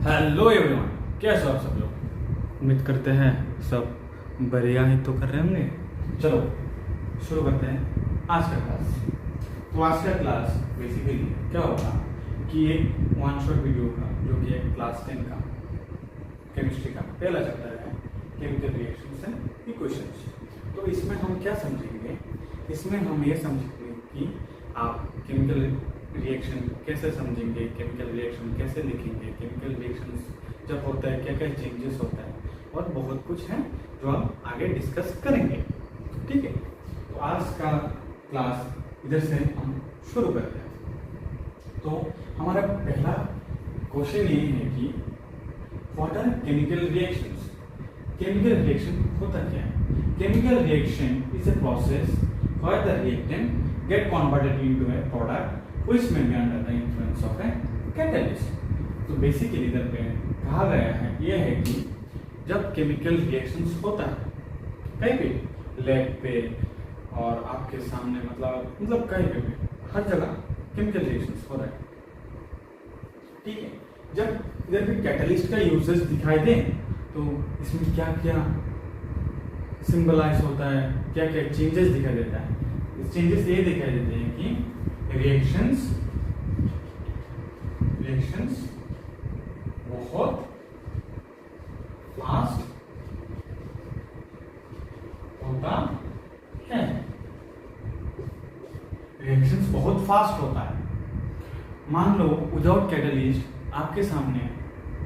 Hello everyone, कैसे हो आप सब लोग। उम्मीद करते हैं सब बढ़िया ही तो कर रहे होंगे। चलो शुरू करते हैं आज का क्लास। तो आज का क्लास बेसिकली क्या होगा कि एक वन शॉट वीडियो का जो कि एक क्लास 10 का केमिस्ट्री का पहला चैप्टर है केमिकल रिएक्शंस एंड इक्वेशंस। तो इसमें हम क्या समझेंगे, इसमें हम ये समझेंगे कि आप केमिकल रिएक्शन कैसे समझेंगे, केमिकल रिएक्शन कैसे लिखेंगे, केमिकल रिएक्शन जब होता है क्या क्या चेंजेस होता है, और बहुत कुछ है जो हम आगे डिस्कस करेंगे। ठीक है, तो आज का क्लास इधर से हम शुरू करते हैं। तो हमारा पहला क्वेश्चन ये है कि what are chemical reactions. Chemical reaction होता क्या है? Chemical reaction is a process where the reactant get converted into a product which may be under the influence of a catalyst। तो बेसिकली इधर पे कहा गया है ये है कि जब केमिकल रिएक्शंस होता है कहीं पे, लैब पे और आपके सामने, मतलब कहीं पे भी, हर जगह केमिकल रिएक्शंस हो रहा है। ठीक है, जब इधर पे कैटलिस्ट का यूजेस दिखाई दे तो इसमें क्या क्या सिंबलाइज होता है, क्या क्या चेंजेस दिखाई देता है। इस चेंजेस ये दिखाई देते हैं कि रिएक्शंस बहुत फास्ट होता है। रिएक्शंस बहुत फास्ट होता है। मान लो विदाउट कैटलिस्ट आपके सामने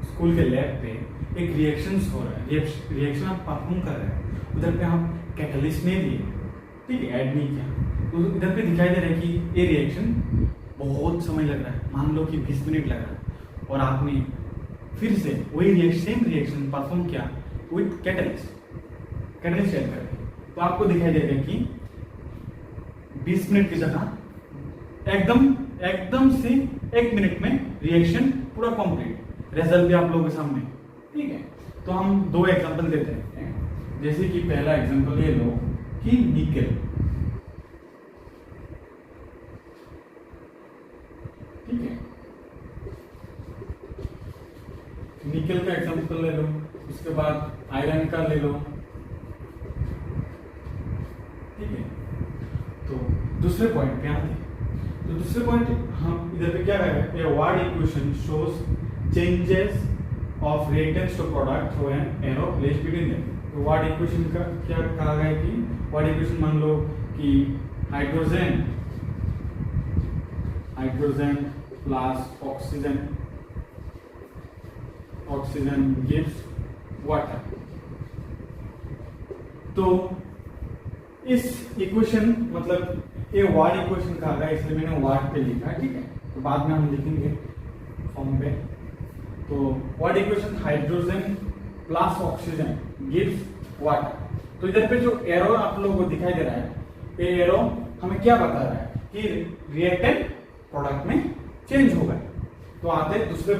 स्कूल के लैब पे एक रिएक्शंस हो रहा है, रिएक्शन आप परफॉर्म कर रहे हैं, उधर पे हम कैटलिस्ट नहीं दिए, ठीक है, ऐड नहीं किया, तो इधर पे दिखाई दे रहा है कि ये रिएक्शन बहुत समय लग रहा है, मान लो कि 20 मिनट लग रहा है, और आपने फिर से वही सेम रिएक्शन परफॉर्म किया विथ कैटलिस्ट ऐड करके, तो आपको दिखाई देगा कि 20 मिनट की जगह एकदम से 1 मिनट में रिएक्शन पूरा कंप्लीट, रिजल्ट भी आप लोगों के सामने। ठीक है, तो हम 2 एग्जांपल देते हैं। जैसे कि पहला एग्जांपल ले लो कि निकेल। ठीक है, निकेल का एग्जांपल ले लो, उसके बाद आयरन का ले लो। ठीक है, तो दूसरे पॉइंट पे आते हैं। तो दूसरे पॉइंट हम इधर पे क्या करेंगे, a word equation shows changes of reactants to product through an arrow placed between them. तो वार्ड इक्वेशन का क्या कहा गया कि वार्ड इक्वेशन मान लो कि hydrogen plus oxygen gives water. तो इस इक्वेशन मतलब ये वार्ड इक्वेशन कहा गया, इसलिए मैंने वार्ड पे लिखा है। ठीक है, तो बाद में हम लिखेंगे फॉर्म पे। तो word equation hydrogen plus oxygen gives water. तो इधर पे जो एरो आप लोगों को दिखाई दे रहा है, ये एरो हमें क्या बता रहा है कि रिएक्टेंट प्रोडक्ट में चेंज होगा। तो आते हैं दूसरे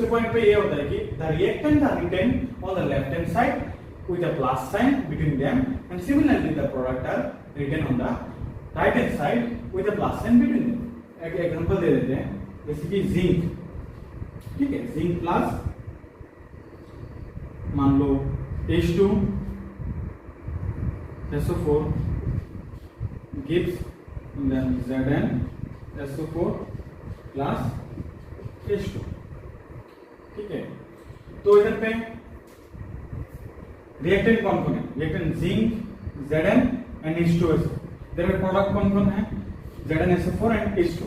पॉइंट पे ये होता है कि the reactant are written on the left hand side with a plus sign between them, and similarly the product are written on the right hand side with a plus sign between them। एक example दे देते हैं, जैसे कि zinc. ठीक है, zinc plus मान लो H2 SO4 gives then Zn SO4 plus H2। ठीक है, तो इधर पे रिएक्टेंट कौन कौन है? Reactant zinc, Zn and H2SO। इधर पे प्रोडक्ट कौन कौन है? ZnSO4 and H2।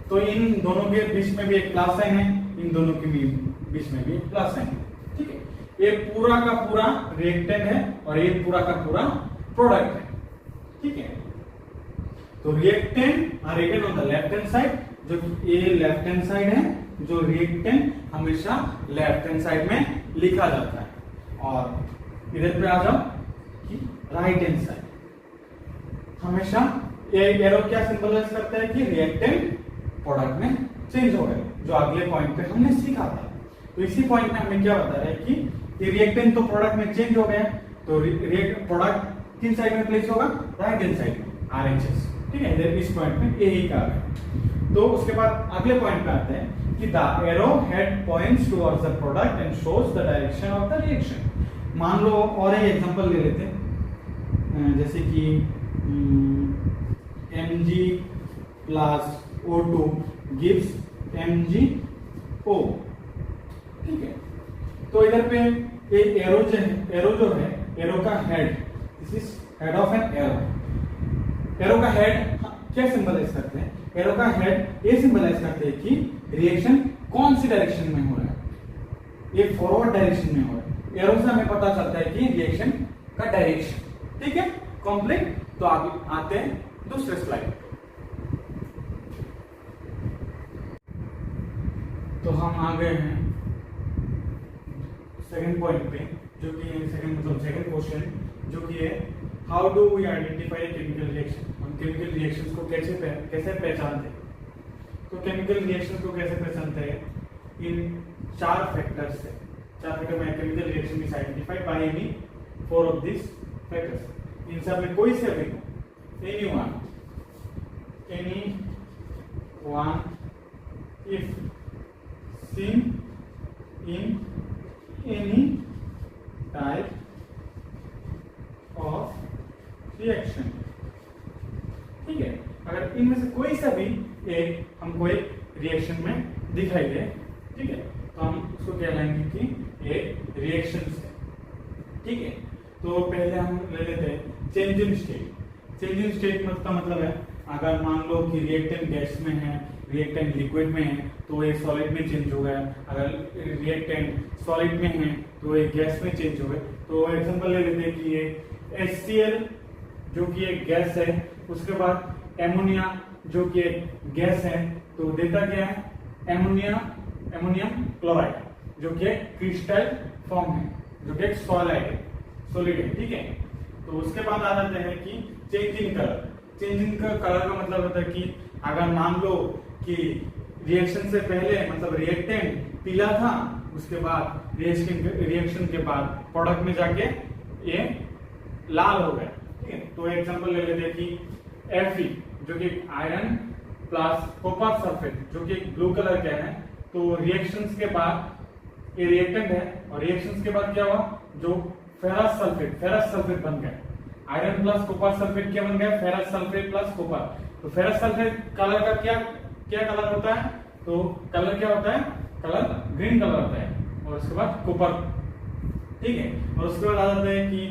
तो इन दोनों के बीच में भी एक प्लस साइन है, इन दोनों के बीच में भी प्लस साइन है। ठीक है, ये पूरा का पूरा रिएक्टेंट है और ये पूरा का पूरा प्रोडक्ट है। ठीक है, तो reactant are written on the left hand side, जो ये लेफ्ट हैंड साइड है, जो रिएक्टेंट हमेशा लेफ्ट हैंड साइड में लिखा जाता है। और इधर पे आ जाओ कि राइट हैंड साइड, हमेशा ये एरो क्या सिंबलाइज करता है कि रिएक्टेंट प्रोडक्ट में चेंज हो गए, जो अगले पॉइंट पे हमने सीखा था। तो इसी पॉइंट में हमें क्या बता रहा है कि रिएक्टेंट तो प्रोडक्ट में चेंज हो गया, तो प्रोडक्ट किन साइड में प्लेस होगा? राइट हैंड साइड में, RHS। ठीक है, इधर इस पॉइंट में यही कहा है। तो उसके बाद अगले पॉइंट पे आते हैं कि the arrow head points towards the product and shows the direction of the reaction. मान लो और एक एग्जांपल ले लेते हैं, जैसे कि Mg plus O2 gives MgO, ठीक है। तो इधर पे एक एरो जो है एरो का head, this is head of an arrow. Arrow का हेड क्या सिंबलाइज करते हैं? एरो का हेड ये सिंबलाइज करते हैं कि रिएक्शन कौन सी डायरेक्शन में हो रहा है, ये फॉरवर्ड डायरेक्शन में हो रहा है। एरो से हमें पता चलता है कि रिएक्शन का डायरेक्शन, ठीक है, कंप्लीट। तो आगे आते हैं दूसरे स्लाइड। तो हम आ गए हैं सेकंड पॉइंट पे, जो कि सेकंड क्वेश्चन, जो कि है how do we identify chemical reaction. हम केमिकल रिएक्शंस को कैसे पहचानते हैं? तो केमिकल रिएक्शन को कैसे पहचानते हैं? इन 4 फैक्टर्स से। 4 फैक्टर में chemical reaction is identified by any 4 of this factors. इन सब में कोई से भी any one if seen in any type of reaction, ठीक है। अगर इनमें से कोई सा भी एक हमको एक रिएक्शन में दिखाई दे, ठीक है, तो हम उसको कहलाएंगे कि एक रिएक्शन है, ठीक है। तो पहले हम ले लेते हैं change in state. Change in state का मतलब है, अगर मान लो कि रिएक्टेंट गैस में है, रिएक्टेंट लिक्विड में है, तो ये सॉलिड में चेंज हो गया। अगर रिएक्टेंट सॉलिड में है तो ये गैस में चेंज हो गए। तो एग्जांपल ले लेते हैं कि ये HCl जो कि एक गैस है, उसके बाद एमोनिया जो कि एक गैस है, तो देता क्या है? एमोनियम क्लोराइड जो कि क्रिस्टल फॉर्म है, जो कि एक सॉलिड है, ठीक है। तो उसके बाद आ जाते हैं कि change in colour. Change in colour का मतलब होता है कि अगर मान लो कि रिएक्शन से पहले मतलब रिएक्टेंट पीला था, उसके बाद रिएक्शन के बाद प्रोडक्ट में जाके ये लाल हो गया, ठीक है। तो एग्जांपल ले लेते हैं कि Fe जो कि आयरन प्लस कॉपर सल्फेट जो कि ब्लू कलर का है, तो रिएक्शंस के बाद ये रिएक्टेंट है और रिएक्शंस के बाद क्या हुआ? जो फेरस सल्फेट बन गया। आयरन प्लस कॉपर सल्फेट क्या बन गया? Ferrous sulphate plus copper. तो फेरस सल्फेट कलर का क्या कलर होता है? तो कलर क्या होता है? कलर ग्रीन कलर होता है। और उसके बाद कॉपर, ठीक है। और उसके बाद आ जाते हैं कि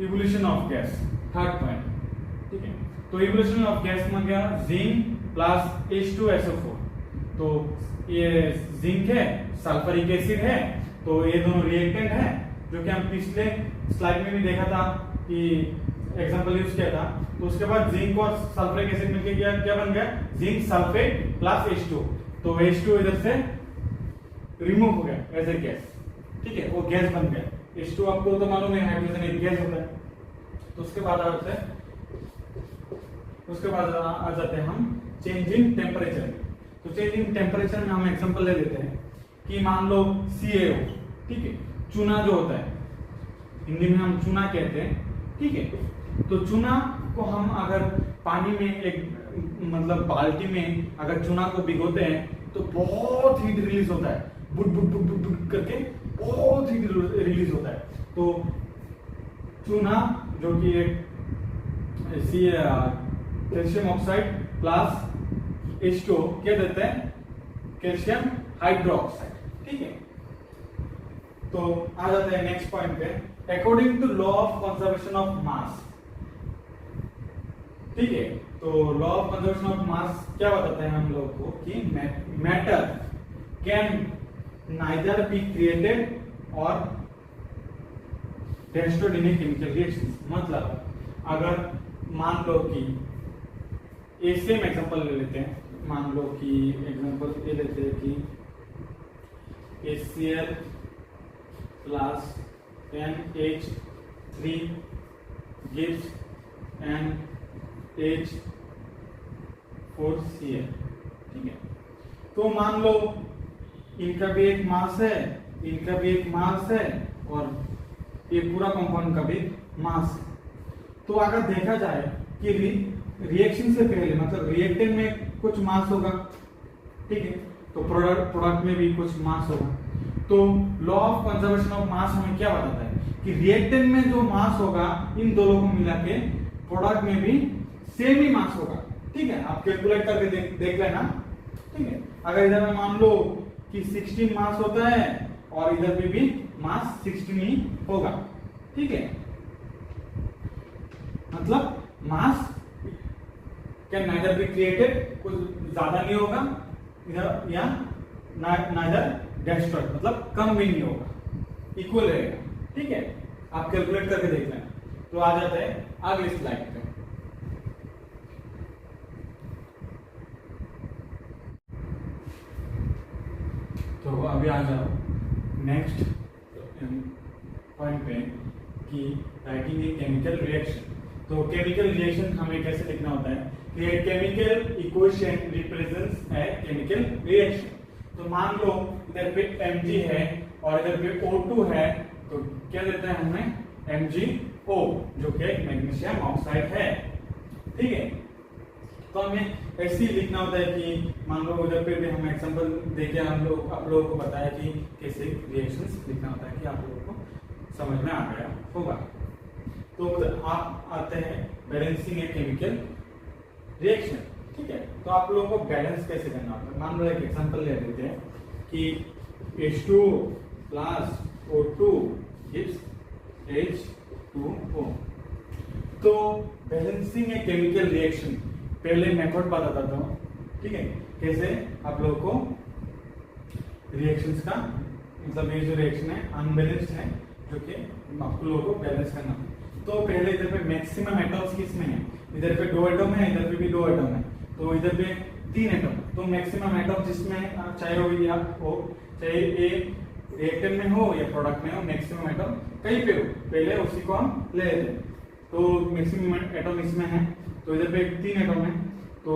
evolution of gas, third point, ठीक है। तो इवोल्यूशन ऑफ गैस में क्या? Zinc plus H2SO4। तो ये जिंक है, सल्फ्यूरिक एसिड है, तो ये दोनों रिएक्टेंट है, जो कि हम पिछले स्लाइड में भी देखा था कि एग्जांपल यूज किया था। तो उसके बाद जिंक और सल्फ्यूरिक एसिड मिलकर क्या बन गया? Zinc sulphate plus H2। तो H2 इधर से रिमूव हो गया एज ए गैस, ठीक है, वो गैस बन गया। H2 आपको तो मालूम है हाइड्रोजन एक गैस होता है। तो उसके बाद आ जाते हैं हम चेंज इन टेम्परेचर। तो चेंज इन टेम्परेचर में हम एग्जांपल ले लेते हैं कि मान लो CaO, ठीक है, चूना जो होता है, हिंदी में हम चूना कहते हैं, ठीक है। तो चूना को हम अगर पानी में एक मतलब बाल्टी में अगर चूना को भिगोते हैं तो बहुत हीट रिलीज होता है, बुट बुट बुट बुट बुट करके बहुत हीट रिलीज होता है। तो चूना जो कि एक कैल्शियम ऑक्साइड प्लस H2 क्या देते हैं? कैल्शियम हाइड्रोक्साइड, ठीक है। तो आ जाते हैं नेक्स्ट पॉइंट पे, according to law of conservation of mass, ठीक है। तो law of conservation of mass क्या बताता है हम लोग को कि matter can neither be created और destroyed in a chemical reaction। मतलब अगर मान लो कि सेम एग्जांपल ले लेते हैं, मान लो कि एग्जांपल ये लेते हैं कि HCl plus NH3 gives NH4Cl, ठीक है। तो मान लो इनका भी एक मास है, इनका भी एक मास है, और ये पूरा कंपाउंड का भी मास है। तो अगर देखा जाए कि रिएक्शन से पहले मतलब रिएक्टेंट में कुछ मास होगा, ठीक है। तो प्रोडक्ट में भी कुछ मास होगा। तो लॉ ऑफ कंजर्वेशन ऑफ मास हमें क्या बताता है कि रिएक्टेंट में जो मास होगा इन दोनों को मिला के प्रोडक्ट में भी सेम ही मास होगा। ठीक है, आप कैलकुलेट करके देख लेना। ठीक है, अगर इधर में मान लो कि 16 मास होता है और इधर पे भी मास 16 ही होगा। ठीक है, मतलब मास कैन नाइदर बी क्रिएटेड, कुछ ज्यादा नहीं होगा इधर, या नाइदर डेस्ट्रॉयड, मतलब कम भी नहीं होगा, इक्वल रहेगा। ठीक है, आप कैलकुलेट करके देख लें। तो आ जाते हैं अगली स्लाइड पे। तो अभी आ जाओ नेक्स्ट पॉइंट पे कि राइटिंग ए केमिकल रिएक्शन। तो केमिकल रिएक्शन हमें कैसे लिखना होता है कि a chemical equation represents a chemical reaction. तो मान लो इधर पे Mg है और इधर पे O2 है, तो क्या देता है हमें MgO, जो कि मैग्नीशियम ऑक्साइड है। ठीक है, तो हमें ऐसे ही लिखना होता है कि मान लो उधर पे भी हम एग्जांपल देके आप लोगों को बताया कि कैसे रिएक्शंस लिखना होता है, कि आप लोगों को समझ में आ गया होगा। तो आप आते हैं बैलेंसिंग ए केमिकल रिएक्शन। ठीक है, तो आप लोगों को बैलेंस कैसे करना होता है। मान लो एक एग्जांपल ले लेते हैं कि H2 plus O2 gives H2O। तो बैलेंसिंग ए केमिकल रिएक्शन पहले मेथड बताता हूं। ठीक है, कैसे आप लोगों को रिएक्शंस का, मतलब ये जो रिएक्शन है अनबैलेंस्ड है, जो कि आप लोगों को बैलेंस करना है। तो पहले इधर पे मैक्सिमम एटम्स किसमें है, इधर पे 2 एटम है, इधर पे भी 2 एटम है, तो इधर पे 3 एटम। तो मैक्सिमम एटम जिसमें चाहे हो या हो, चाहे ये रिएक्टेंट में हो या प्रोडक्ट में हो, मैक्सिमम एटम कहीं पे हो, पहले उसी को हम ले लेते हैं। तो मैक्सिमम एटम इसमें है, तो इधर पे 3 एटम है। तो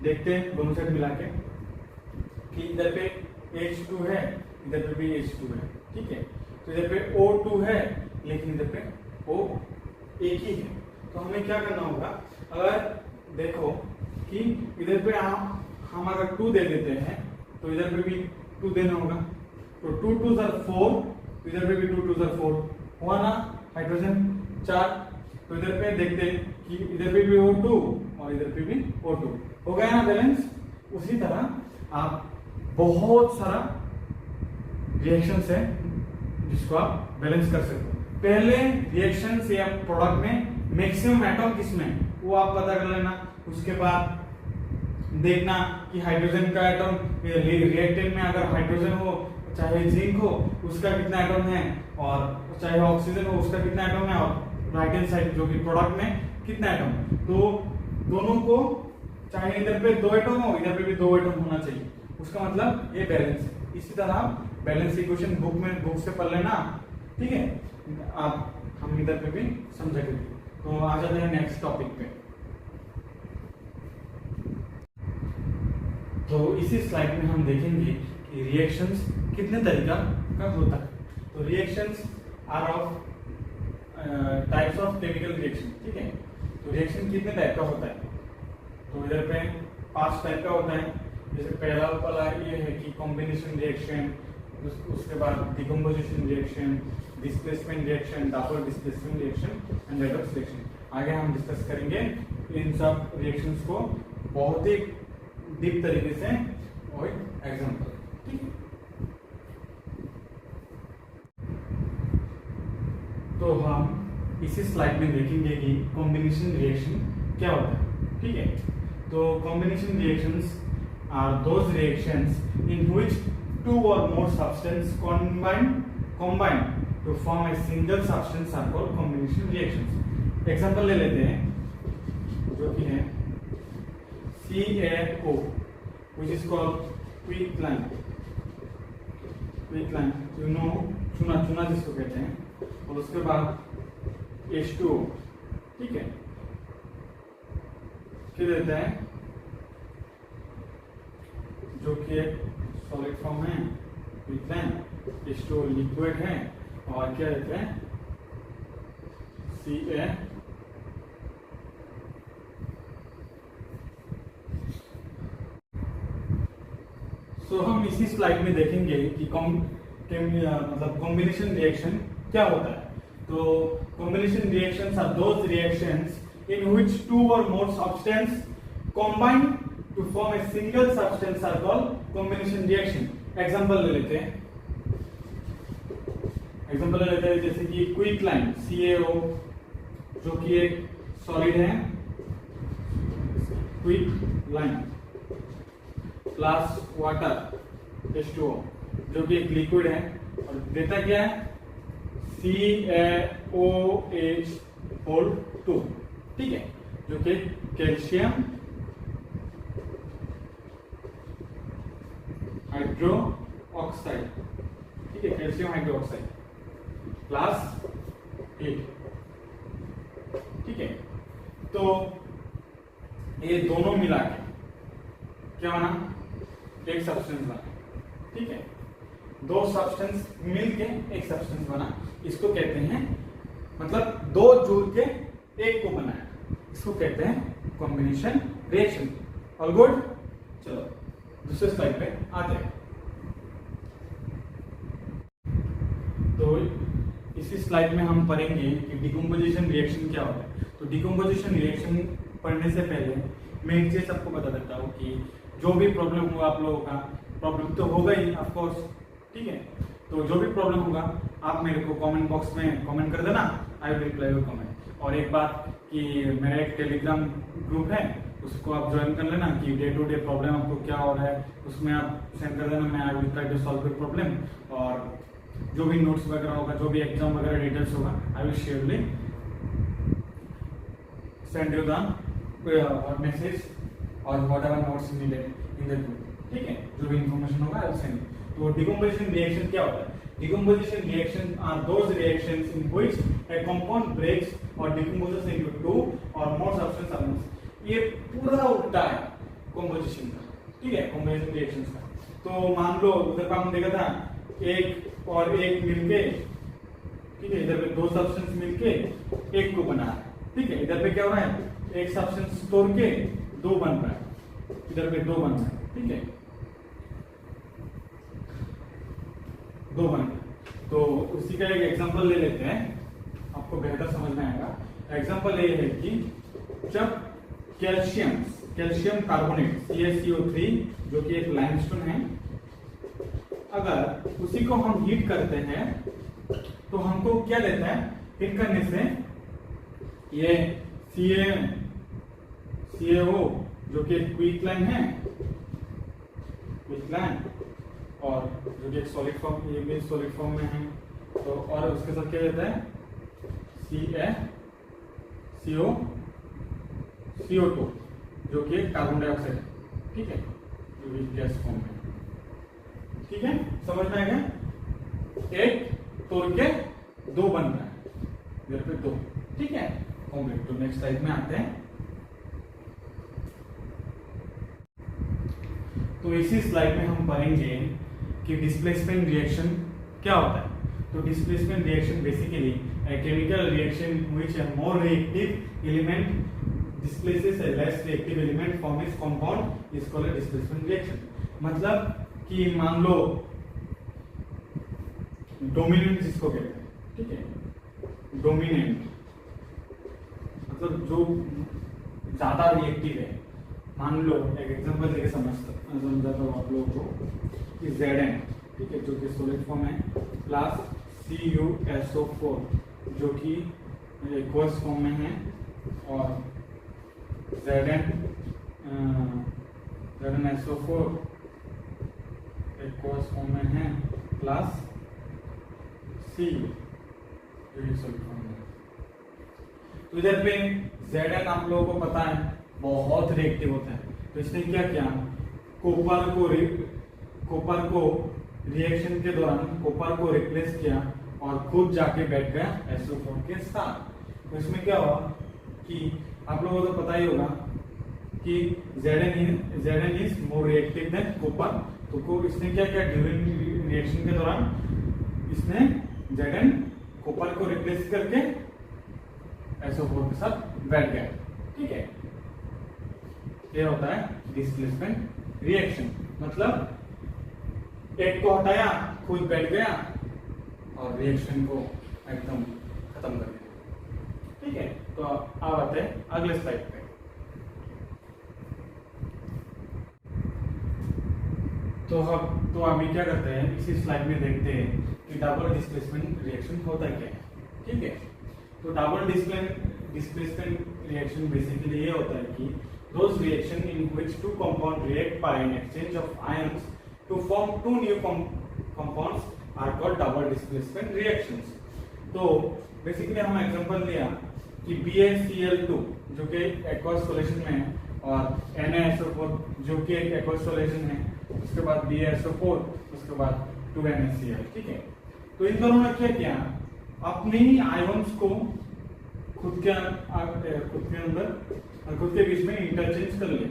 देखते हैं दोनों साइड मिला के कि इधर पे H2 है, इधर पे भी H2 है। ठीक है, तो इधर पे O2 है, लेकिन इधर पे O एक ही है। तो हमें क्या करना होगा, अगर देखो कि इधर पे हम अगर 2 दे देते हैं, तो इधर पे भी 2 देना होगा। तो 2 2 are 4, इधर पे भी 2 2 are 4 हुआ ना, हाइड्रोजन 4। तो इधर पे देखते हैं कि इधर पे भी O2 और इधर पे भी O2 हो गया ना बैलेंस। उसी तरह आप बहुत सारा रिएक्शंस है जिसको आप बैलेंस कर सकते हो। पहले रिएक्शंस या प्रोडक्ट में मैक्सिमम एटम किसमें, वो आप पता कर लेना। उसके बाद देखना कि हाइड्रोजन का एटम रिएक्टेंट में अगर हाइड्रोजन हो, चाहे जिंक हो, उसका कितना एटम है, और चाहे ऑक्सीजन हो उसका कितना एटम है, और राइट हैंड साइड जो कि प्रोडक्ट में कितना एटम। तो दोनों को, चाहे इधर पे 2 एटम हो, इधर पे भी 2 एटम होना चाहिए, उसका मतलब ये बैलेंस है। इसी तरह आप बैलेंस इक्वेशन बुक से पढ़ लेना। ठीक है, आप हम इधर पे भी समझेंगे। तो आ जाते हैं नेक्स्ट टॉपिक पे। तो इसी स्लाइड में हम देखेंगे कि रिएक्शंस कितने तरीका का होता है। तो reactions are of types of chemical reaction. ठीक है, तो रिएक्शन कितने टाइप का होता है। तो इधर पे 5 टाइप का होता है। जैसे पहला वाला ये है कि कॉम्बिनेशन रिएक्शन, उसके बाद decomposition reaction, displacement reaction, double displacement reaction and redox reaction. आगे हम डिस्कस करेंगे इन सब रिएक्शंस को बहुत ही डीप तरीके से और एग्जांपल। ठीक है, तो हम इसी स्लाइड में देखेंगे कि कॉम्बिनेशन रिएक्शन क्या होता है। ठीक है, तो combination reactions are those reactions in which 2 or more substance combine to form a single substance are called combination reactions। Example ले लेते हैं जो कि है CaO which is called quicklime। you know, चूना जिसको कहते हैं। और उसके बाद H2O। ठीक है, क्या देता है, जो कि एक सॉलिड फॉर्म है, क्विकलाइम। H2O लिक्विड है, और क्या देते हैं Ca। सो हम इसी स्लाइड में देखेंगे कि मतलब कॉम्बिनेशन रिएक्शन क्या होता है। तो combination reactions are those reactions in which two or more substance combine to form a single substance are called combination reaction। Example ले लेते हैं, जैसे कि क्विक लाइन CaO जो कि एक सॉलिड है, quick line plus water H2O जो कि एक लिक्विड है और देता क्या है CaOH2, ठीक है, जो कि कैल्शियम हाइड्रो ऑक्साइड, ठीक है, कैल्शियम हाइड्रो ऑक्साइड प्लस 8, ठीक है। तो ये दोनों मिला के क्या बना, एक सब्सटेंस बना, ठीक है, दो सब्सटेंस मिलके एक सब्सटेंस बना, इसको कहते हैं, मतलब दो जुड़ के एक को बनाया, इसको कहते हैं कॉम्बिनेशन रिएक्शन। ऑल गुड, चलो दूसरे स्लाइड पे आते हैं। तो इसी स्लाइड में हम पढ़ेंगे कि डिकम्पोजिशन रिएक्शन क्या होता है। तो डिकम्पोजिशन रिएक्शन पढ़ने से पहले मैं एक चीज आपको बता देता हूँ कि जो भी प्रॉब्लम हुआ आप लोगों का, प्रॉब्लम तो होगा ही ऑफ कोर्स, ठीक है, तो जो भी प्रॉब्लम होगा आप मेरे को कमेंट बॉक्स में कमेंट कर देना, I will reply your comment. और एक बात कि मेरा एक टेलीग्राम ग्रुप है, उसको आप ज्वाइन कर लेना कि डे टू डे प्रॉब्लम आपको क्या हो रहा है, उसमें आप सेंड कर देना, मैं I will try to solve your problem. और जो भी नोट्स वगैरह होगा, जो भी एग्जाम वगैरह डिटेल्स होगा, I will surely send you the message और whatever notes needed in the group, ठीक है, जो भी इंफॉर्मेशन होगा आई विल सेंड। तो डिकम्पोजिशन रिएक्शन क्या होता है? Decomposition reaction are those reactions in which a compound breaks or decomposes into two or more substance. ये पूरा उल्टा है कंपोजिशन का, ठीक है, कॉम्बिनेशन रिएक्शंस का। तो मान लो उधर पर हम देखा था एक और एक मिलके, ठीक है, इधर पे दो सब्सटेंस मिलके एक को बना है, ठीक है, इधर पे क्या हो रहा है, एक सब्सटेंस तोड़ के दो बन रहा है, इधर पे दो बन रहा है, ठीक है, दो बन रहा है। तो उसी का एक एग्जांपल ले लेते हैं, आपको बेहतर समझ में आएगा। एग्जांपल ये है कि जब कैल्शियम कार्बोनेट CaCO3 जो कि एक लाइमस्टोन है, अगर उसी को हम हीट करते हैं तो हमको क्या देता है, हीट करने से ये CaO जो कि क्विक लाइन है, क्विक लाइन, और जो कि एक सॉलिड फॉर्म, ये भी सॉलिड फॉर्म में है, तो और उसके साथ क्या देता है CO2 जो कि कार्बन डाइऑक्साइड है, ठीक है, जो भी गैस फॉर्म में, ठीक है, समझ में आएगा। एक तोड़ के दो बन रहा है, इधर पे दो, ठीक है, कंप्लीट। तो नेक्स्ट स्लाइड में आते हैं। तो इसी स्लाइड में हम पढ़ेंगे कि डिस्प्लेसमेंट रिएक्शन क्या होता है। तो displacement reaction basically a chemical reaction in which a more reactive element displaces a less reactive element from its compound is called a displacement reaction। मतलब कि मान लो डोमिनेंट जिसको कहते हैं, ठीक है, डोमिनेंट मतलब जो ज्यादा रिएक्टिव है। मान लो एक एग्जांपल देके समझाता हूँ आप लोगों को कि Zn, ठीक है, जो कि सॉलिड फॉर्म है, प्लस CuSO4 जो कि एक्वस फॉर्म में है, और ZnSO4 एक्वस फॉर्म में है, प्लस Cu जो कि सॉलिड फॉर्म में है। तो इधर पे Zn आप लोगों को पता है बहुत रिएक्टिव होता है, तो इसने क्या किया, कॉपर को रिएक्शन के दौरान कॉपर को रिप्लेस किया और खुद जाके बैठ गया SO4 के साथ। तो इसमें क्या हुआ कि आप लोगों को तो पता ही होगा कि Zn is more reactive than copper. तो इसने क्या किया, ड्यूरिंग रिएक्शन के दौरान इसने Zn कॉपर को रिप्लेस करके SO4 के साथ बैठ गया, ठीक है। ये होता है डिस्प्लेसमेंट रिएक्शन। मतलब एक को हटाया, खुद बैठ गया और रिएक्शन को एकदम खत्म कर दिया। ठीक है, तो अब आते हैं अगले स्लाइड पे। तो अभी क्या करते हैं, इसी स्लाइड में देखते हैं कि डबल डिस्प्लेसमेंट रिएक्शन होता क्या है। ठीक है, तो डबल डिस्प्लेसमेंट रिएक्शन बेसिकली ये होता है कि those reaction in which two compounds react by an exchange of ions to form two new compounds are called double displacement reactions। तो बेसिकली हम एग्जांपल लिया कि BaCl2 जो कि एक्वस सॉल्यूशन में है और NaSO4 जो कि एक एक्वस सॉल्यूशन है, उसके बाद BaSO4, उसके बाद 2NaCl। ठीक है, तो इन दोनों ने क्या किया, अपने ही आयंस को खुद के अंदर और खुद के बीच में इंटरचेंज कर लिया।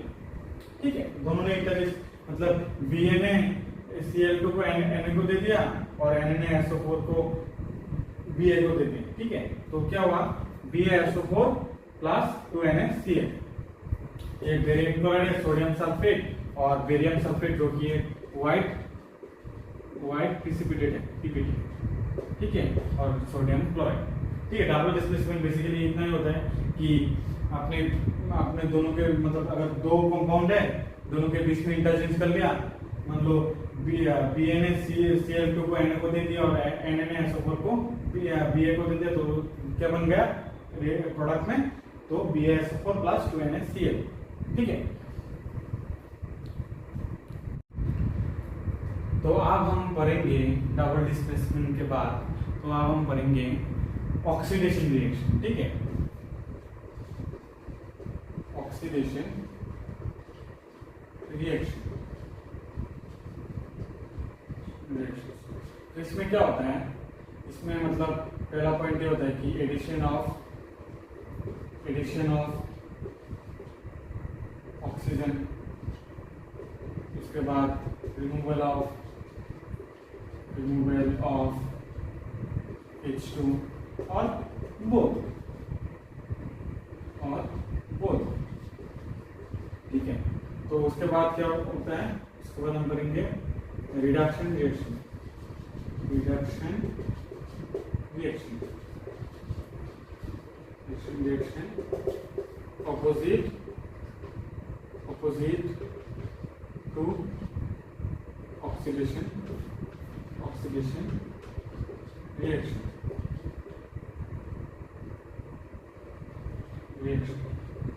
ठीक है, दोनों ने इंटरचेंज मतलब BaCl2 को Na को दे दिया और NaSO4 को Ba को दे दिया। ठीक है, तो क्या हुआ, BaSO4 प्लस 2NaCl। एक बेरियम क्लोराइड है, सोडियम सल्फेट, और बेरियम सल्फेट जो कि व्हाइट प्रिसिपिटेट है, PPT। ठीक है, और सोडियम क्लोराइड। ठीक है, डबल डिस्प्लेसमेंट बेसिकली इतना ही होता है कि अपने दोनों के मतलब अगर दो कंपाउंड है, दोनों के बीच में इंटरचेंज कर लिया, मान लो BaCl2 को Na को दे दिया और NaSO4 को Ba को दे दिया, तो क्या बन गया प्रोडक्ट में, तो BaSO4 प्लस 2NaCl। ठीक है, तो अब हम पढ़ेंगे डबल डिस्प्लेसमेंट के बाद, तो अब हम पढ़ेंगे ऑक्सीडेशन रिएक्शन। ठीक है, ऑक्सीडेशन रिएक्शन। तो इसमें क्या होता है, इसमें मतलब पहला पॉइंट ये होता है कि एडिशन ऑफ ऑक्सीजन, उसके बाद रिमूवल ऑफ H2 और बोथ। ठीक है, तो उसके बाद क्या होता है, उसके बाद हम करेंगे reduction reaction. Opposite to oxidation reaction.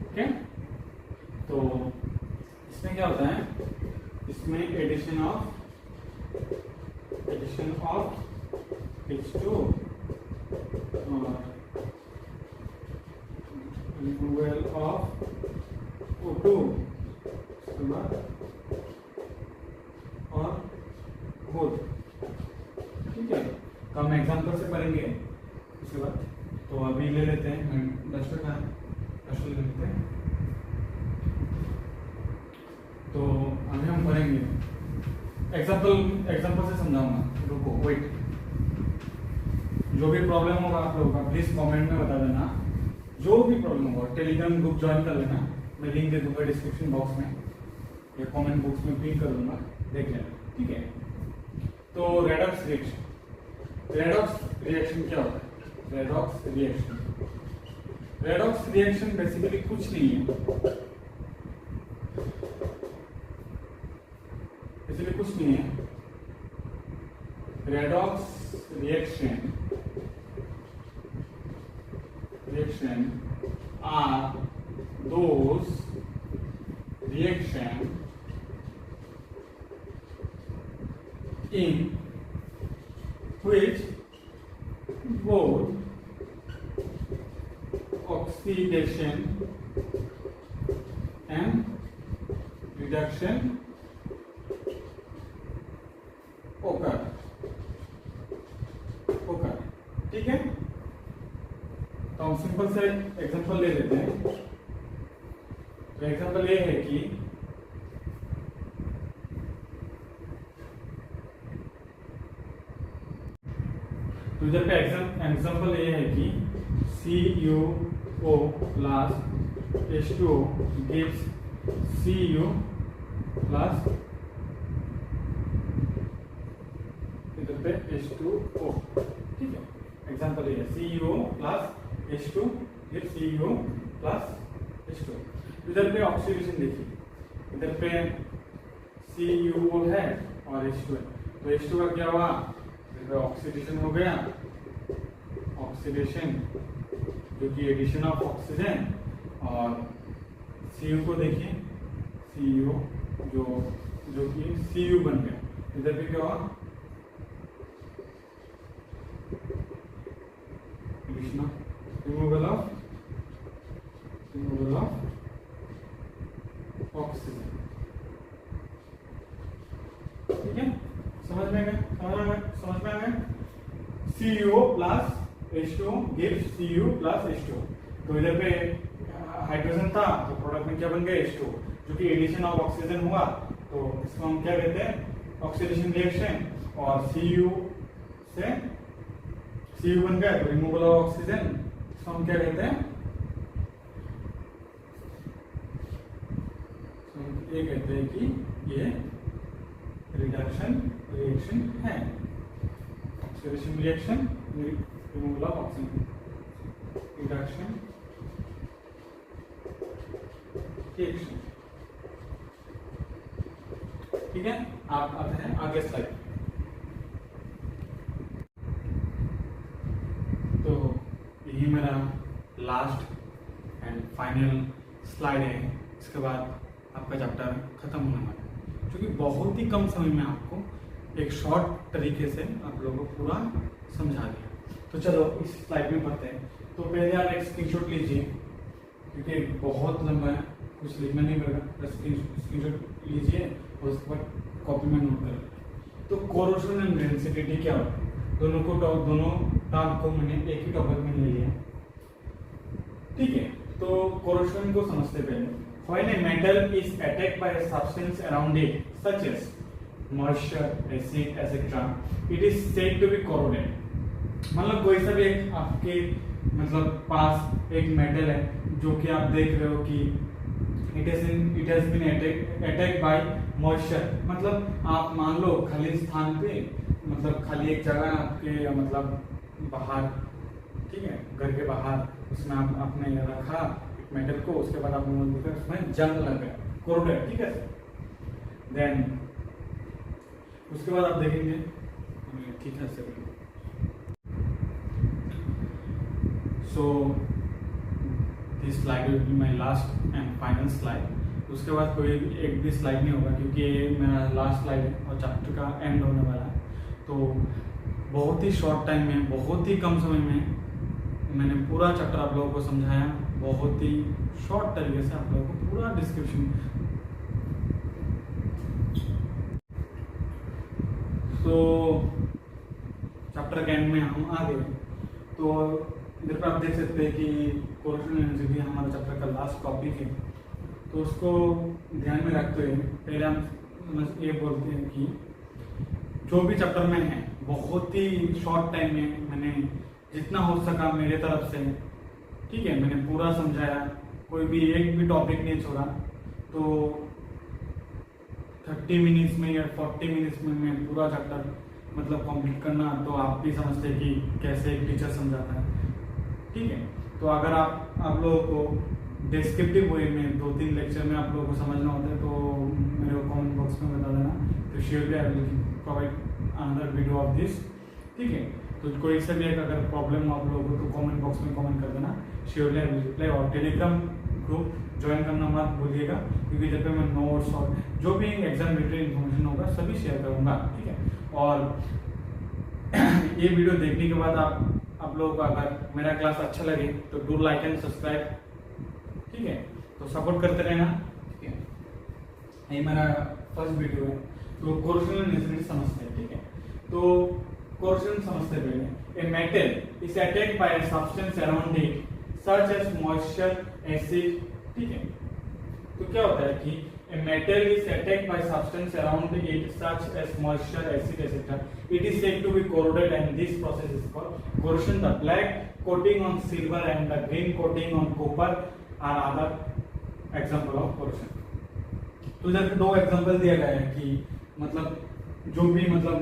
Okay, तो इसमें क्या होता है, इसमें एडिशन ऑफ H2 और रिमूवल ऑफ O2 उसके बाद और बोथ। ठीक है, तो हम एग्जांपल से पढ़ेंगे उसके बाद। तो अभी ले लेते हैं डस्टर ले लेते हैं। तो अभी हम पढ़ेंगे एग्जांपल से समझाऊंगा, रुको वेट। जो भी प्रॉब्लम होगा आप लोगों का प्लीज कमेंट में बता देना, जो भी प्रॉब्लम होगा। टेलीग्राम ग्रुप ज्वाइन कर लेना, मैं लिंक दे दूंगा डिस्क्रिप्शन बॉक्स में या कमेंट बॉक्स में पिन कर दूंगा, देख लेना। ठीक है, तो रेडॉक्स रिएक्शन क्या होता है, रेडॉक्स रिएक्शन बेसिकली कुछ नहीं है, redox reaction are those reaction in which both oxidation and reduction occur। ठीक है, तो हम सिंपल से एग्जांपल ले लेते हैं। तो एग्जांपल ये है कि तो इधर पे एग्जांपल ये है कि CuO plus H2O gives Cu plus इधर पे H2O, ठीक है। एग्जाम्पल ये CuO प्लस H2 फिर CuO प्लस H2। इधर पे ऑक्सीडेशन देखिए, इधर पे CuO है और H2 है, तो H2 का क्या हुआ, इधर पे ऑक्सीडेशन हो गया, ऑक्सीडेशन जो कि एडिशन ऑफ ऑक्सीजन, और Cu को देखिए, Cu जो कि Cu बन गया, इधर पे क्या हुआ, addition of removal of oxygen, ठीक है। समझ में आ गया। CuO plus H2O gives Cu plus H2O। तो इधर पे हाइड्रोजन था तो प्रोडक्ट में क्या बन गया, H2O, जो कि एडिशन ऑफ ऑक्सीजन हुआ, तो इसको हम क्या कहते हैं, ऑक्सीडेशन रिएक्शन। और Cu से Cu बन गया तो रिमूवल ऑफ ऑक्सीजन, इसको हम क्या कहते हैं, ये कहते हैं कि ये रिडक्शन रिएक्शन है, oxidation reaction, removal of oxygen, reduction reaction, ठीक है। आप आते हैं आगे स्लाइड। तो यही मेरा लास्ट एंड फाइनल स्लाइड है, इसके बाद आपका चैप्टर खत्म होने वाला है, क्योंकि बहुत ही कम समय में आपको एक शॉर्ट तरीके से आप लोगों को पूरा समझा दिया। तो चलो इस स्लाइड में पढ़ते हैं। तो पहले आप एक स्क्रीनशॉट लीजिए, क्योंकि बहुत लंबा है, कुछ लिखना नहीं पड़ेगा, बस स्क्रीनशॉट लीजिए और उसके बाद कॉपी में नोट करें। तो कोरोशन एंड डेंसिटी क्या होता है, दोनों टर्म को मैंने एक ही टॉपिक में ले लिया, ठीक है। तो कोरोशन को समझते पहले। When a metal is attacked by a substance around it, such as moisture, acid, etc., it is said to be corroded. मतलब कोई सा भी एक आपके मतलब पास एक मेटल है जो कि आप देख रहे हो कि it has been attacked by moisture, मतलब आप मान लो खाली स्थान पे, मतलब खाली एक जगह आपके मतलब बाहर, ठीक है, घर के बाहर, उसमें आपने रखा मेटल को, उसके बाद आपने उसमें जंग लग गया, कोरोडेड, ठीक है। देन उसके बाद आप देखेंगे, ठीक है sir. So this slide will be my last and final slide. उसके बाद कोई एक भी स्लाइड नहीं होगा, क्योंकि ये मेरा लास्ट स्लाइड है और चैप्टर का एंड होने वाला है। तो बहुत ही शॉर्ट टाइम में, बहुत ही कम समय में मैंने पूरा चैप्टर आप लोगों को समझाया, बहुत ही शॉर्ट तरीके से आप लोगों को पूरा डिस्क्रिप्शन। तो चैप्टर के एंड में हम आ गए। तो इधर पर आप देख सकते हैं कि कोरोशन एनर्जी हमारा चैप्टर का लास्ट टॉपिक है। तो उसको ध्यान में रखते हुए पहले हम ये बोलते हैं कि जो भी चैप्टर में है बहुत ही शॉर्ट टाइम में मैंने जितना हो सका मेरे तरफ से, ठीक है, मैंने पूरा समझाया, कोई भी एक भी टॉपिक नहीं छोड़ा। तो 30 मिनट्स में या 40 मिनट्स में मैं पूरा चैप्टर मतलब कंप्लीट करना, तो आप भी समझते हैं कि कैसे एक टीचर समझाता है, ठीक है। तो अगर आप लोगों को डिस्क्रिप्टिव वे में 2-3 लेक्चर में आप लोगों को समझना होता है तो मेरे को कमेंट बॉक्स में बता देना, तो surely I will provide another video of this, ठीक है। तो कोई सा भी अगर प्रॉब्लम हो आप लोगों को तो कमेंट बॉक्स में कमेंट कर देना, श्योरली आई विल रिप्लाई। और टेलीग्राम ग्रुप ज्वाइन करना मत भूलिएगा, क्योंकि जब पे मैं नोट्स और जो भी एग्जाम रिलेटेड इन्फॉर्मेशन होगा सभी शेयर करूंगा, ठीक है। और ये वीडियो देखने के बाद आप लोगों को अगर मेरा क्लास अच्छा लगे तो डू लाइक एंड सब्सक्राइब, ठीक है। तो सपोर्ट करते रहना, ठीक है। ये मेरा फर्स्ट वीडियो है। तो कोरोशन नेचुरली समझते हैं, ठीक है। तो कोरोशन समझते पहले, a metal is attacked by a substance around it such as moisture, acid, ठीक है। तो क्या होता है कि a metal is attacked by substance around it such as moisture, acid, etc. It is said to be corroded, and this process is called corrosion. The black coating on silver and the green coating on copper are other example of corrosion. तो इधर दो example दिया गया है कि मतलब जो भी मतलब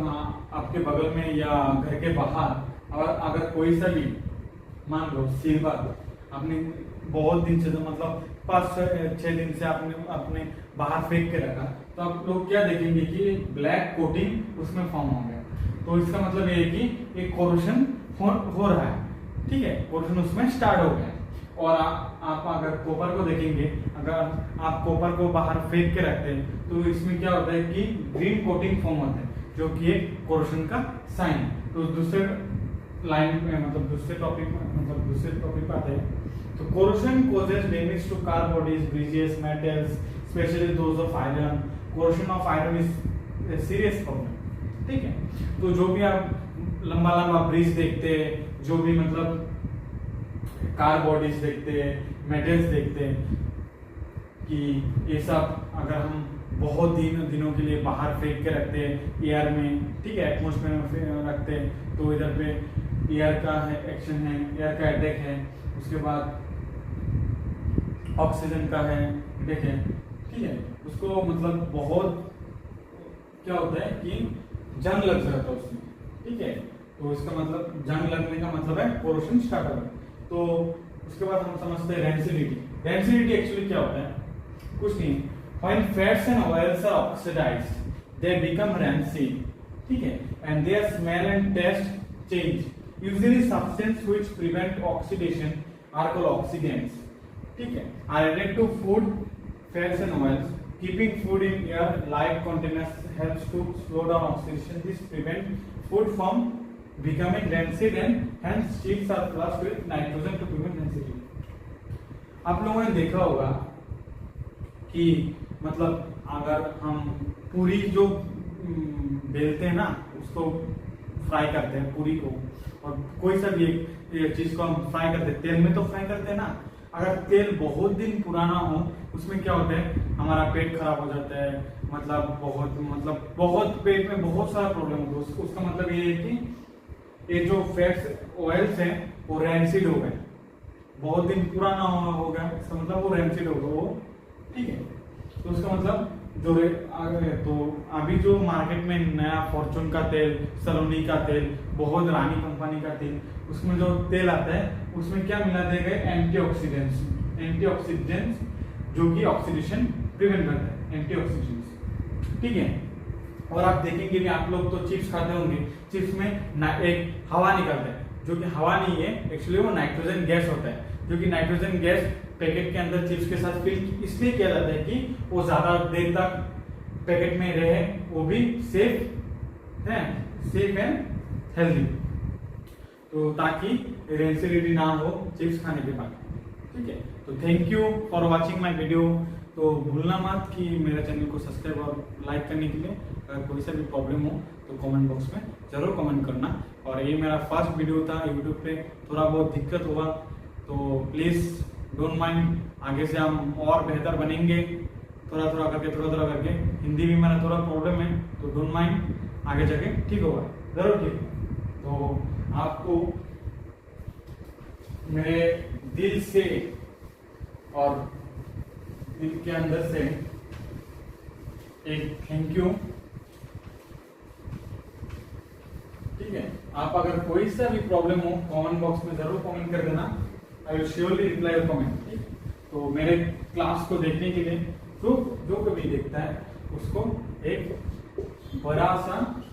आपके बगल में या घर के बाहर और अगर कोई सा भी मान लो सिल्वर आपने बहुत दिन से, तो मतलब 5-6 दिन से आपने अपने बाहर फेंक के रखा, तो आप लोग क्या देखेंगे कि ब्लैक कोटिंग उसमें फॉर्म हो गया। तो इसका मतलब ये है कि एक कोरोशन हो रहा है, ठीक है, कोरोशन उसमें स्टार्ट हो गया। और आप अगर कॉपर को देखेंगे, अगर आप कॉपर को बाहर फेंक के रखते हैं तो इसमें क्या होता है कि ग्रीन कोटिंग फॉर्म होता है, जो कि एक कोरोशन का साइन है। तो दूसरे लाइन में मतलब दूसरे टॉपिक पे आते हैं। तो corrosion causes damage to car bodies, bridges, metals, especially those of iron. Corrosion of iron is a serious problem. ठीक है, तो जो भी आप लंबा लंबा ब्रिज देखते हैं, जो भी मतलब कार बॉडीज देखते हैं, मेटल्स देखते हैं, कि ये सब अगर हम बहुत दिनों के लिए बाहर फेंक के रखते हैं एयर में, ठीक है, एटमॉस्फेयर में रखते हैं, तो इधर पे एयर का है एक्शन है, एयर का अटैक है, उसके बाद ऑक्सीजन का है अटैक है, ठीक है, उसको मतलब बहुत क्या होता है कि जंग लग जाता है उसमें, ठीक है। तो इसका मतलब जंग लगने का मतलब है कोरोशन स्टार्ट हो गया। तो उसके बाद हम समझते हैं रेंसिडिटी। रेंसिडिटी एक्चुअली क्या होता है, कुछ नहीं, when fats and oils are oxidized they become rancid, ठीक है, and their smell and taste change. Usually substances which prevent oxidation are called oxidants, ठीक है, are added to food, fats and oils. Keeping food in air light containers helps to slow down oxidation. This prevents food from becoming rancid and hence chips are flushed with nitrogen to prevent rancidity. आप लोगों ने देखा होगा कि मतलब अगर हम पूरी जो बेलते हैं ना, उसको फ्राई करते हैं पूरी को, और कोई सा भी एक चीज को हम फ्राई करते हैं, तेल में तो फ्राई करते हैं ना, अगर तेल बहुत दिन पुराना हो उसमें क्या होता है, हमारा पेट खराब हो जाता है, मतलब बहुत पेट में बहुत सारा प्रॉब्लम होता है। उसका मतलब ये है कि ये जो फैट्स ऑयल्स हैं वो रैंसिड हो गए, बहुत दिन पुराना हो गया, इसका मतलब वो रैंसिड हो गया वो, ठीक है। तो उसका मतलब जो तो अभी जो मार्केट में नया फॉर्चून का तेल, सलोनी का तेल, बहुत रानी कंपनी का तेल, उसमें जो तेल आता है उसमें क्या मिला दिए गए, एंटीऑक्सीडेंट्स जो कि ऑक्सीडेशन प्रिवेंट करता है, एंटीऑक्सीडेंट्स, ठीक है। और आप देखेंगे भी, आप लोग तो चिप्स खाते होंगे, चिप्स में एक हवा निकलता है, जो कि हवा नहीं है, एक्चुअली वो नाइट्रोजन गैस होता है, जो कि नाइट्रोजन गैस पैकेट के अंदर चिप्स के साथ फिल इसलिए किया जाता है कि वो ज्यादा देर तक पैकेट में रहे, वो भी सेफ एंड हेल्दी, तो ताकि रेंसिडिटी ना हो चिप्स खाने के बाद, ठीक है। तो thank you for watching my video. तो भूलना मत कि मेरे चैनल को सब्सक्राइब और लाइक करने के लिए। अगर कोई सा भी प्रॉब्लम हो तो कमेंट बॉक्स में जरूर कमेंट करना। और ये मेरा फर्स्ट वीडियो था यूट्यूब पे, थोड़ा बहुत दिक्कत हुआ तो प्लीज़ डोंट माइंड, आगे से हम और बेहतर बनेंगे, थोड़ा थोड़ा करके। हिंदी भी मेरा थोड़ा प्रॉब्लम है, तो डोंट माइंड, आगे जाके ठीक होगा, जरूर ठीक। तो आपको मेरे दिल से और दिल के अंदर से एक थैंक यू, ठीक है। आप अगर कोई सा भी प्रॉब्लम हो कमेंट बॉक्स में जरूर कमेंट कर देना, I will surely reply your comment, ठीक। तो मेरे क्लास को देखने के लिए जो कभी देखता है उसको एक बड़ा सा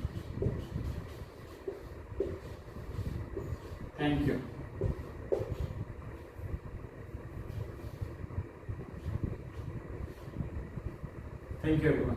thank you. Thank you everyone.